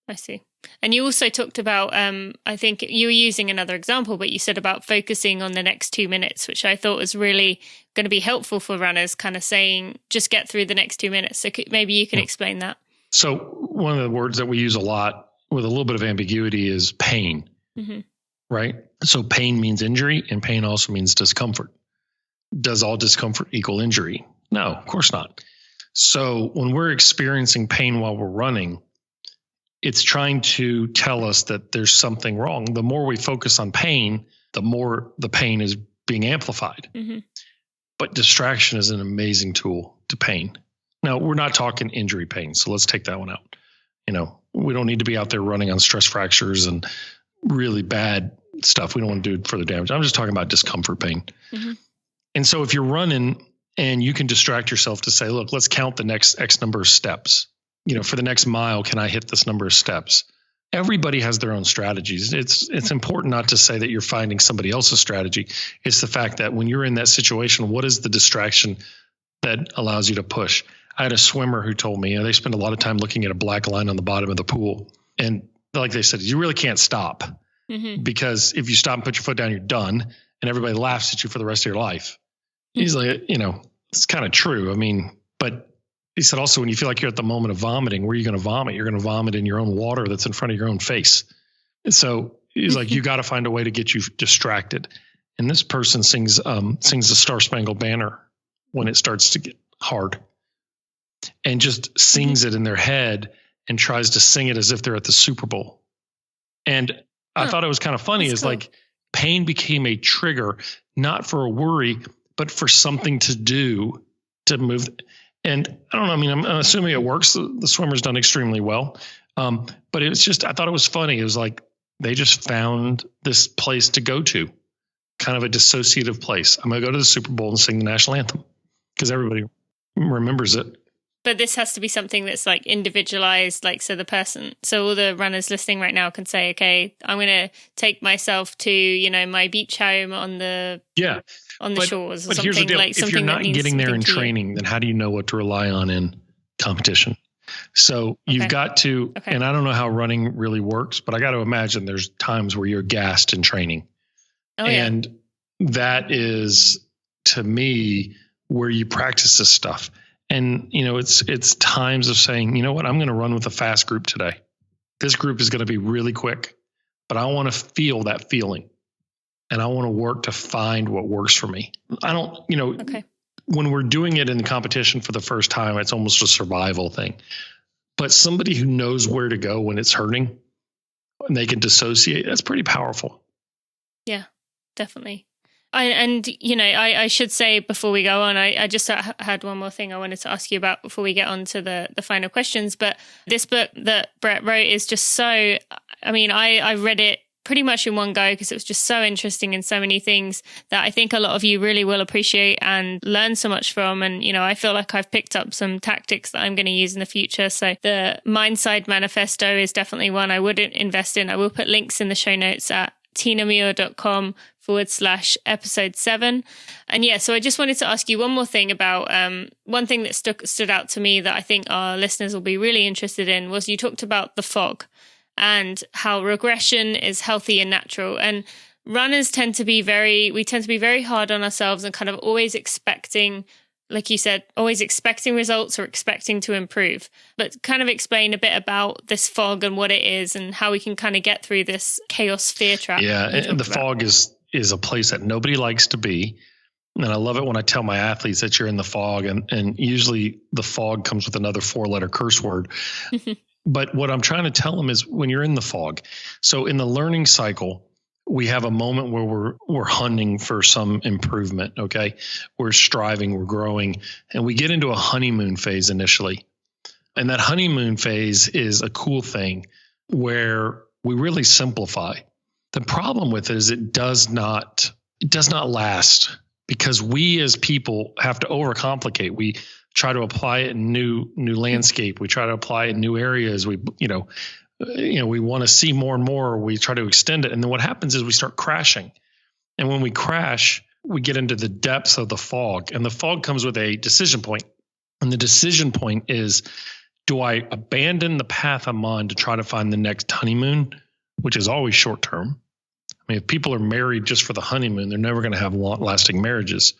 I see. And you also talked about, I think you were using another example, but you said about focusing on the next 2 minutes, which I thought was really going to be helpful for runners, kind of saying, just get through the next 2 minutes. So maybe you can explain that. So one of the words that we use a lot with a little bit of ambiguity is pain, mm-hmm. right? So pain means injury, and pain also means discomfort. Does all discomfort equal injury? No, of course not. So when we're experiencing pain while we're running, it's trying to tell us that there's something wrong. The more we focus on pain, the more the pain is being amplified. Mm-hmm. But distraction is an amazing tool to pain. Now, we're not talking injury pain, so let's take that one out. We don't need to be out there running on stress fractures and really bad stuff. We don't want to do further damage. I'm just talking about discomfort pain. Mm-hmm. And so if you're running and you can distract yourself to say, look, let's count the next X number of steps. For the next mile, can I hit this number of steps? Everybody has their own strategies. It's important not to say that you're finding somebody else's strategy. It's the fact that when you're in that situation, what is the distraction that allows you to push? I had a swimmer who told me, they spend a lot of time looking at a black line on the bottom of the pool. And like they said, you really can't stop, mm-hmm. because if you stop and put your foot down, you're done. And everybody laughs at you for the rest of your life. Mm-hmm. He's like, it's kind of true. I mean, but he said also, when you feel like you're at the moment of vomiting, where are you going to vomit? You're going to vomit in your own water that's in front of your own face. And so he's like, you got to find a way to get you distracted. And this person sings the Star Spangled Banner when it starts to get hard, and just sings it in their head and tries to sing it as if they're at the Super Bowl. And I thought it was kind of funny. It's cool. Like pain became a trigger, not for a worry, but for something to do to move. And I don't know. I mean, I'm assuming it works. The swimmer's done extremely well. But it was just, I thought it was funny. It was like, they just found this place to go to, kind of a dissociative place. I'm going to go to the Super Bowl and sing the national anthem because everybody remembers it. But this has to be something that's like individualized, like so all the runners listening right now can say, okay, I'm going to take myself to, my beach home on the shores or something. Here's the deal. Like if you're not getting there in training, then how do you know what to rely on in competition? So you've got to, and I don't know how running really works, but I got to imagine there's times where you're gassed in training. And that is, to me, where you practice this stuff. And, it's times of saying, you know what, I'm going to run with a fast group today. This group is going to be really quick, but I want to feel that feeling. And I want to work to find what works for me. I don't, when we're doing it in the competition for the first time, it's almost a survival thing. But somebody who knows where to go when it's hurting and they can dissociate, that's pretty powerful. Yeah, definitely. I should say before we go on, I just had one more thing I wanted to ask you about before we get on to the final questions. But this book that Bhrett wrote is just so, I read it pretty much in one go because it was just so interesting in so many things that I think a lot of you really will appreciate and learn so much from. And, I feel like I've picked up some tactics that I'm going to use in the future. So the Mindside Manifesto is definitely one I would invest in. I will put links in the show notes at tinamuir.com/episode 7. And so I just wanted to ask you one more thing about one thing that stood out to me that I think our listeners will be really interested in was you talked about the fog and how regression is healthy and natural. And runners tend to be very hard on ourselves and kind of always expecting, like you said, always expecting results or expecting to improve. But kind of explain a bit about this fog and what it is and how we can kind of get through this chaos fear trap. Yeah, and the fog is a place that nobody likes to be. And I love it when I tell my athletes that you're in the fog, and usually the fog comes with another 4-letter curse word. But what I'm trying to tell them is when you're in the fog. So in the learning cycle, we have a moment where we're hunting for some improvement. Okay. We're striving, we're growing, and we get into a honeymoon phase initially. And that honeymoon phase is a cool thing where we really simplify. The problem with it is it does not last because we as people have to overcomplicate. We try to apply it in new landscape. We try to apply it in new areas. We want to see more and more. We try to extend it. And then what happens is we start crashing. And when we crash, we get into the depths of the fog. And the fog comes with a decision point. And the decision point is, do I abandon the path I'm on to try to find the next honeymoon, which is always short term? I mean, if people are married just for the honeymoon, they're never going to have long-lasting marriages.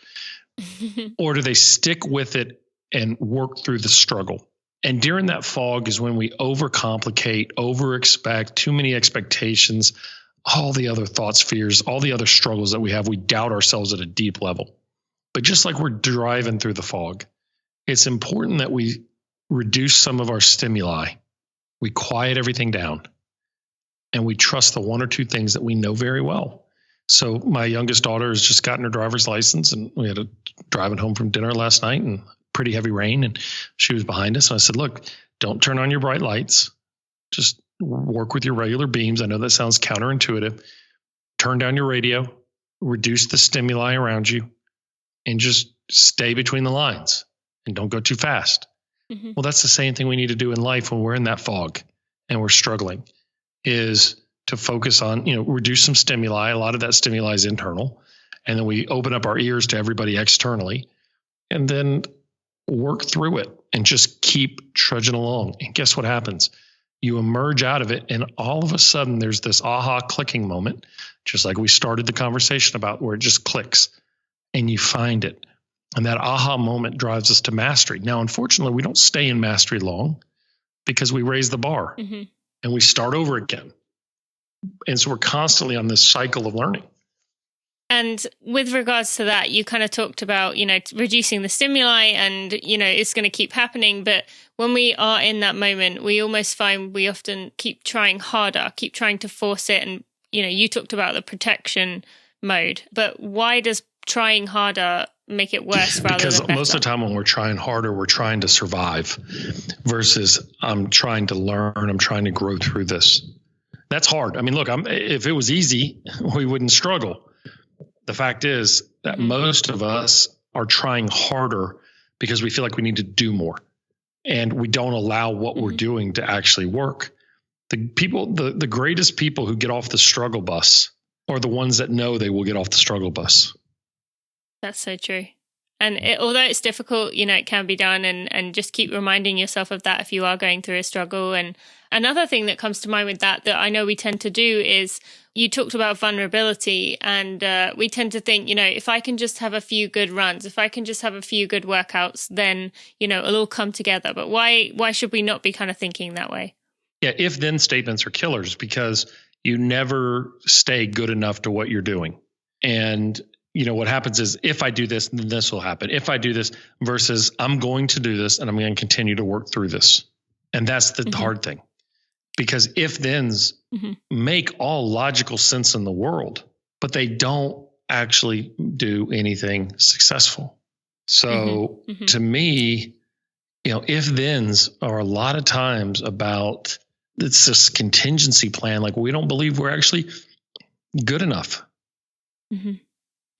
Or do they stick with it and work through the struggle? And during that fog is when we overcomplicate, overexpect, too many expectations, all the other thoughts, fears, all the other struggles that we have. We doubt ourselves at a deep level. But just like we're driving through the fog, it's important that we reduce some of our stimuli. We quiet everything down and we trust the one or two things that we know very well. So my youngest daughter has just gotten her driver's license, and we had a driving home from dinner last night and pretty heavy rain, and she was behind us. And I said, look, don't turn on your bright lights. Just work with your regular beams. I know that sounds counterintuitive. Turn down your radio, reduce the stimuli around you, and just stay between the lines and don't go too fast. Mm-hmm. Well, that's the same thing we need to do in life when we're in that fog and we're struggling, is to focus on, reduce some stimuli. A lot of that stimuli is internal. And then we open up our ears to everybody externally, and then work through it and just keep trudging along. And guess what happens? You emerge out of it, and all of a sudden there's this aha clicking moment, just like we started the conversation about, where it just clicks and you find it. And that aha moment drives us to mastery. Now, unfortunately, we don't stay in mastery long because we raise the bar and we start over again. And so we're constantly on this cycle of learning. And with regards to that, you kind of talked about, reducing the stimuli and, it's going to keep happening. But when we are in that moment, we almost find we often keep trying harder, keep trying to force it. And, you talked about the protection mode. But why does trying harder make it worse rather because than better? Most of the time when we're trying harder, we're trying to survive versus I'm trying to learn, I'm trying to grow through this. That's hard. I mean, look, if it was easy, we wouldn't struggle. The fact is that most of us are trying harder because we feel like we need to do more. and we don't allow what we're doing to actually work. The greatest people who get off the struggle bus are the ones that know they will get off the struggle bus. That's so true. And although it's difficult, it can be done, and just keep reminding yourself of that if you are going through a struggle. And another thing that comes to mind with that I know we tend to do is, you talked about vulnerability, and we tend to think, if I can just have a few good runs, if I can just have a few good workouts, then, it'll all come together. But why should we not be kind of thinking that way? Yeah, if-then statements are killers, because you never stay good enough to what you're doing. And what happens is, if I do this, then this will happen. If I do this, versus I'm going to do this and I'm going to continue to work through this. And that's the hard thing, because if-thens make all logical sense in the world, but they don't actually do anything successful. So to me, if-thens are a lot of times about, it's this contingency plan. Like, we don't believe we're actually good enough.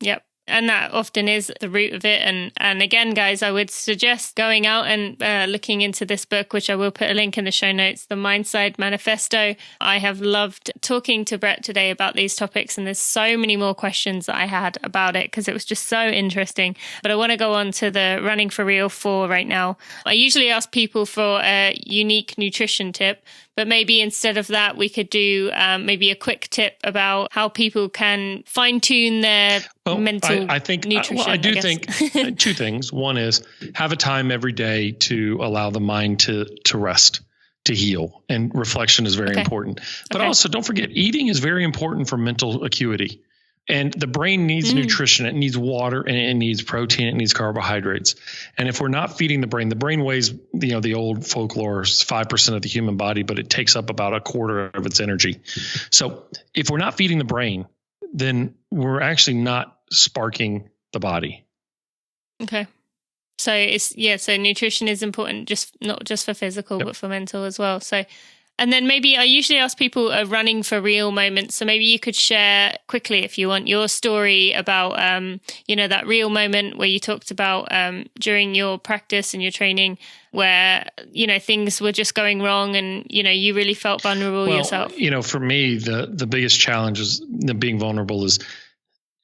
Yep. And that often is the root of it. And again, guys, I would suggest going out and looking into this book, which I will put a link in the show notes, The Mindside Manifesto. I have loved talking to Bhrett today about these topics, and there's so many more questions that I had about it because it was just so interesting. But I want to go on to the Running for Real 4 right now. I usually ask people for a unique nutrition tip, but maybe instead of that, we could do maybe a quick tip about how people can fine-tune their mental nutrition. I do think two things. One is, have a time every day to allow the mind to rest, to heal. And reflection is very important. But also, don't forget, eating is very important for mental acuity. And the brain needs nutrition. It needs water, and it needs protein. It needs carbohydrates. And if we're not feeding the brain weighs, the old folklore is 5% of the human body, but it takes up about a quarter of its energy. So if we're not feeding the brain, then we're actually not sparking the body. Okay. So so nutrition is important, not just for physical, but for mental as well. So, and then maybe I usually ask people a running for real moment. So maybe you could share quickly, if you want, your story about, that real moment where you talked about during your practice and your training where, things were just going wrong and, you really felt vulnerable yourself. For me, the biggest challenge is being vulnerable is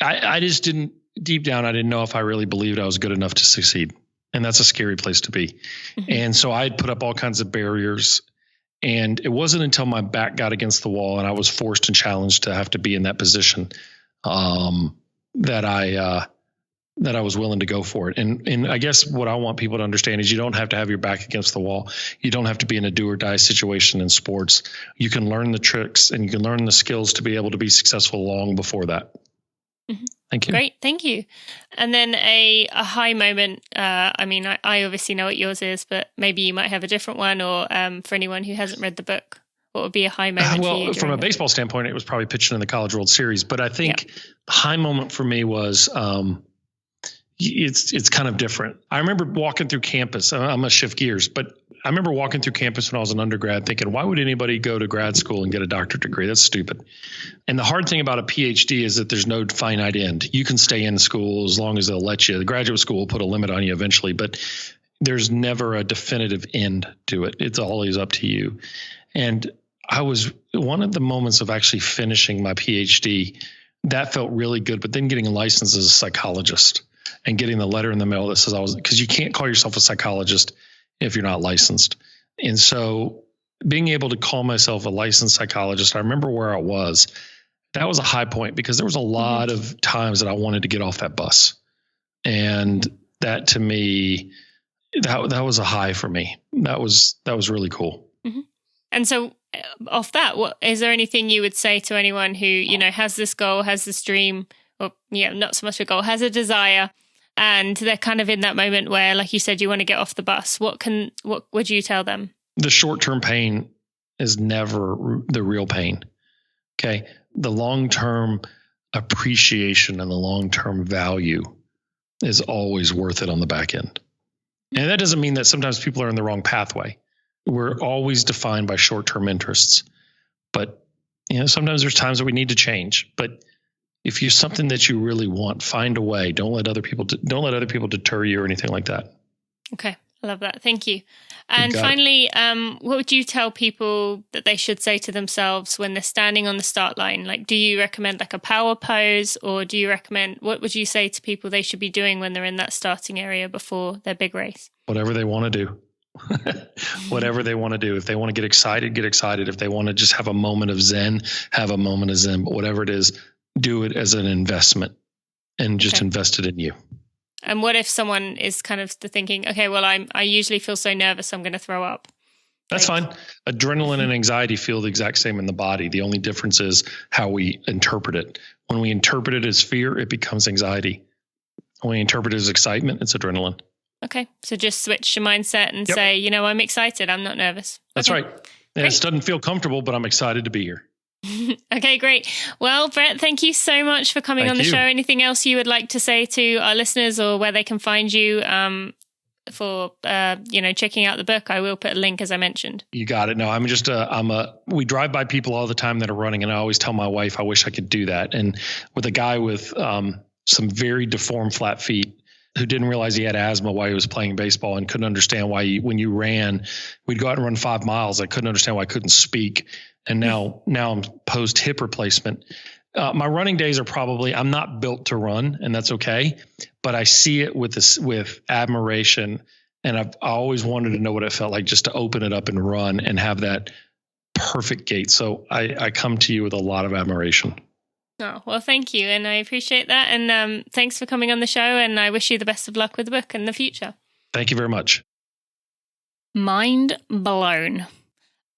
I just didn't, deep down, I didn't know if I really believed I was good enough to succeed. And that's a scary place to be. And so I had put up all kinds of barriers. And it wasn't until my back got against the wall and I was forced and challenged to have to be in that position that I was willing to go for it. And I guess what I want people to understand is you don't have to have your back against the wall. You don't have to be in a do or die situation in sports. You can learn the tricks and you can learn the skills to be able to be successful long before that. Thank you. Great. Thank you. And then a high moment. I obviously know what yours is, but maybe you might have a different one, or for anyone who hasn't read the book, what would be a high moment for you? From a baseball standpoint, it was probably pitching in the College World Series. But I think high moment for me was it's kind of different. I remember walking through campus. I'm going to shift gears, but I remember walking through campus when I was an undergrad thinking, why would anybody go to grad school and get a doctorate degree? That's stupid. And the hard thing about a PhD is that there's no finite end. You can stay in school as long as they'll let you. The graduate school will put a limit on you eventually, but there's never a definitive end to it. It's always up to you. And I was one of the moments of actually finishing my PhD, that felt really good, but then getting a license as a psychologist and getting the letter in the mail that says because you can't call yourself a psychologist if you're not licensed. And so being able to call myself a licensed psychologist, I remember where I was. That was a high point because there was a lot of times that I wanted to get off that bus. And that to me, that was a high for me. That was really cool. And so off that, is there anything you would say to anyone who, has this goal, has this dream, or not so much a goal, has a desire, and they're kind of in that moment where, like you said, you want to get off the bus? What would you tell them? The short-term pain is never the real pain. Okay. The long-term appreciation and the long-term value is always worth it on the back end. And that doesn't mean that sometimes people are in the wrong pathway. We're always defined by short-term interests, but sometimes there's times that we need to change. But if you're something that you really want, find a way. Don't let other people deter you or anything like that. Okay. I love that. Thank you. And finally, what would you tell people that they should say to themselves when they're standing on the start line? Like, do you recommend like a power pose, or do you recommend, what would you say to people they should be doing when they're in that starting area before their big race? Whatever they want to do. Whatever they want to do. If they want to get excited, get excited. If they want to just have a moment of zen, have a moment of zen. But whatever it is, do it as an investment and just invest it in you. And what if someone is kind of thinking, okay, well, I usually feel so nervous, I'm going to throw up. That's fine. Adrenaline and anxiety feel the exact same in the body. The only difference is how we interpret it. When we interpret it as fear, it becomes anxiety. When we interpret it as excitement, it's adrenaline. Okay. So just switch your mindset and say, you know, I'm excited. I'm not nervous. That's right. This doesn't feel comfortable, but I'm excited to be here. Okay, great. Well, Bhrett, thank you so much for coming on the show. Anything else you would like to say to our listeners, or where they can find you for checking out the book? I will put a link, as I mentioned. You got it. No, we drive by people all the time that are running, and I always tell my wife, I wish I could do that. And with a guy with some very deformed flat feet who didn't realize he had asthma while he was playing baseball and couldn't understand why when you ran, we'd go out and run 5 miles. I couldn't understand why I couldn't speak. And now I'm post hip replacement. My running days are I'm not built to run, and that's okay. But I see it with admiration, and I always wanted to know what it felt like just to open it up and run and have that perfect gait. So I come to you with a lot of admiration. Oh, well, thank you. And I appreciate that. And thanks for coming on the show. And I wish you the best of luck with the book in the future. Thank you very much. Mind blown.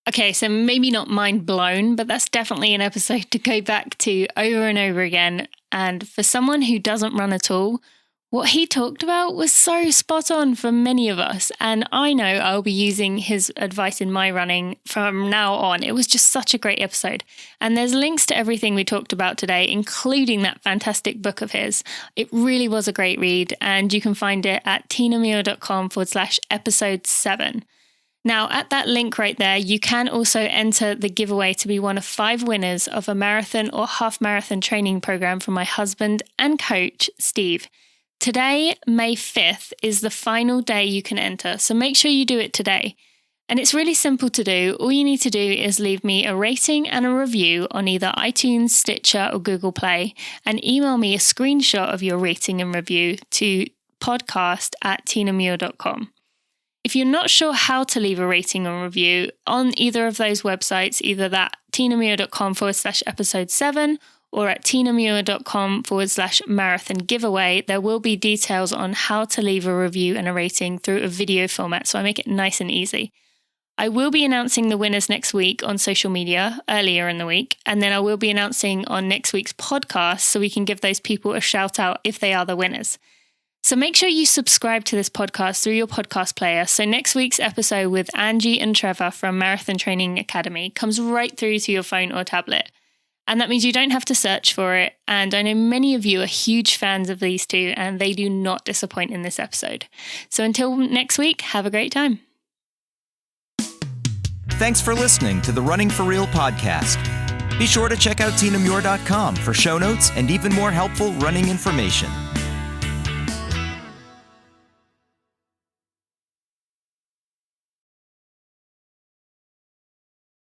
Okay, so maybe not mind blown, but that's definitely an episode to go back to over and over again. And for someone who doesn't run at all, what he talked about was so spot on for many of us. And I know I'll be using his advice in my running from now on. It was just such a great episode. And there's links to everything we talked about today, including that fantastic book of his. It really was a great read. And you can find it at tinamuir.com/episode 7. Now, at that link right there, you can also enter the giveaway to be one of 5 winners of a marathon or half marathon training program from my husband and coach, Steve. Today, May 5th, is the final day you can enter, so make sure you do it today. And it's really simple to do. All you need to do is leave me a rating and a review on either iTunes, Stitcher, or Google Play, and email me a screenshot of your rating and review to podcast@tinamuir.com. If you're not sure how to leave a rating or review on either of those websites, either that tinamuir.com/episode 7 or at tinamuir.com/marathon giveaway, there will be details on how to leave a review and a rating through a video format, so I make it nice and easy. I will be announcing the winners next week on social media earlier in the week, and then I will be announcing on next week's podcast so we can give those people a shout out if they are the winners. So make sure you subscribe to this podcast through your podcast player. So next week's episode with Angie and Trevor from Marathon Training Academy comes right through to your phone or tablet. And that means you don't have to search for it. And I know many of you are huge fans of these two, and they do not disappoint in this episode. So until next week, have a great time. Thanks for listening to the Running for Real podcast. Be sure to check out tinamuir.com for show notes and even more helpful running information.